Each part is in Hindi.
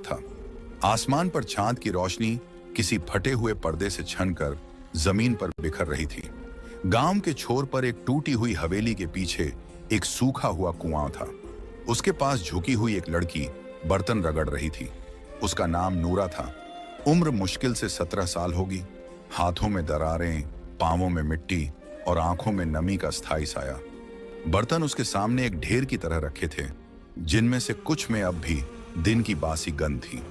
था। आसमान पर चांद की रोशनी किसी फटे हुए पर्दे से छनकर जमीन पर बिखर रही थी। गांव के छोर पर एक टूटी हुई हवेली के पीछे एक सूखा हुआ कुआं था। उसके पास झुकी हुई एक लड़की बर्तन रगड़ रही थी। उसका नाम नूरा था। उम्र मुश्किल से 17 साल होगी। हाथों में दरारें, पांवों में मिट्टी और आंखों में नमी का स्थायी साया। बर्तन उसके सामने एक ढेर की तरह रखे थे, जिनमें से कुछ में अब भी दिन की बासी गंध थी।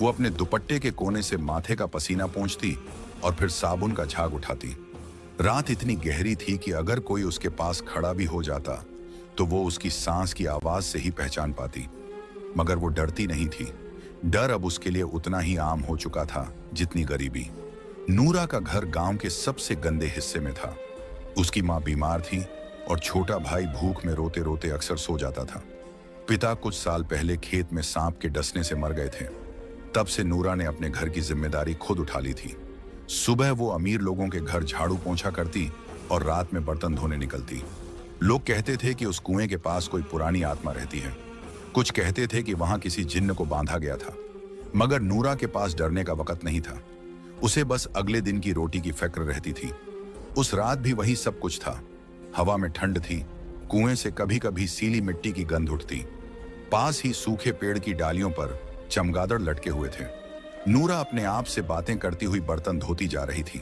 वो अपने दुपट्टे के कोने से माथे का पसीना पोंछती और फिर साबुन का झाग उठाती। रात इतनी गहरी थी कि अगर कोई उसके पास खड़ा भी हो जाता तो वो उसकी सांस की आवाज से ही पहचान पाती। मगर वो डरती नहीं थी। डर अब उसके लिए उतना ही आम हो चुका था जितनी गरीबी। नूरा का घर गांव के सबसे गंदे हिस्से में था। उसकी माँ बीमार थी और छोटा भाई भूख में रोते रोते अक्सर सो जाता था। पिता कुछ साल पहले खेत में सांप के डसने से मर गए थे। तब से नूरा ने अपने घर की जिम्मेदारी खुद उठा ली थी। सुबह वो अमीर लोगों के घर झाड़ू पोंछा करती और रात में बर्तन धोने निकलती। लोग कहते थे कि उस कुएं के पास कोई पुरानी आत्मा रहती है। कुछ कहते थे कि वहां किसी जिन्न को बांधा गया था। मगर नूरा के पास डरने का वक्त नहीं था। उसे बस अगले दिन की रोटी की फिक्र रहती थी। उस रात भी वही सब कुछ था। हवा में ठंड थी। कुएं से कभी कभी सीली मिट्टी की गंध उठती। पास ही सूखे पेड़ की डालियों पर चमगादड़ लटके हुए थे। नूरा अपने आप से बातें करती हुई बर्तन धोती जा रही थी।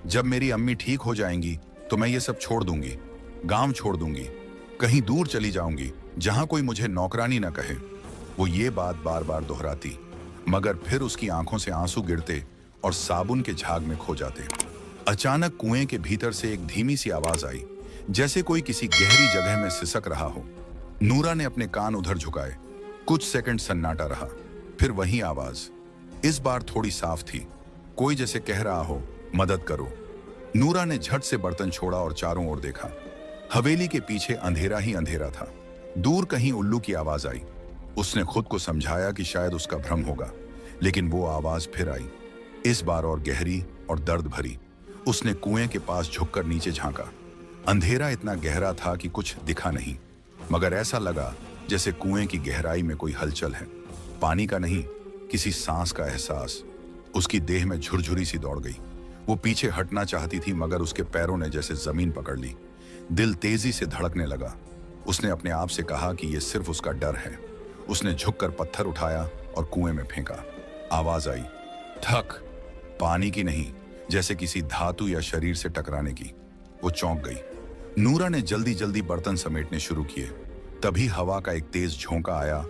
जब मेरी अम्मी ठीक हो जाएंगी तो मैं ये सब छोड़ दूंगी, गांव छोड़ दूंगी, कहीं दूर चली जाऊंगी जहां कोई मुझे नौकरानी न कहे। वो ये बात बार बार दोहराती, मगर फिर उसकी आंखों से आंसू गिरते और साबुन के झाग में खो जाते। अचानक कुएं के भीतर से एक धीमी सी आवाज आई, जैसे कोई किसी गहरी जगह में सिसक रहा हो। नूरा ने अपने कान उधर झुकाए। कुछ सेकंड सन्नाटा रहा, फिर वही आवाज। इस बार थोड़ी साफ थी, कोई जैसे कह रहा हो, मदद करो। नूरा ने झट से बर्तन छोड़ा और चारों ओर देखा। हवेली के पीछे अंधेरा ही अंधेरा था। दूर कहीं उल्लू की आवाज आई। उसने खुद को समझाया कि शायद उसका भ्रम होगा, लेकिन वो आवाज फिर आई, इस बार और गहरी और दर्द भरी। उसने कुएं के पास झुककर नीचे झांका। अंधेरा इतना गहरा था कि कुछ दिखा नहीं, मगर ऐसा लगा जैसे कुएं की गहराई में कोई हलचल है। पानी का नहीं, किसी सांस का एहसास। उसकी देह में झुरझुरी सी दौड़ गई। वो पीछे हटना चाहती थी, मगर उसके पैरों ने जैसे जमीन पकड़ ली। दिल तेजी से धड़कने लगा। उसने अपने आप से कहा कि यह सिर्फ उसका डर है। उसने झुककर पत्थर उठाया और कुएं में फेंका। आवाज आई, ठक। पानी की नहीं, जैसे किसी धातु या शरीर से टकराने की। वो चौंक गई। नूरा ने जल्दी जल्दी बर्तन समेटने शुरू किए। तभी हवा का एक तेज झोंका आया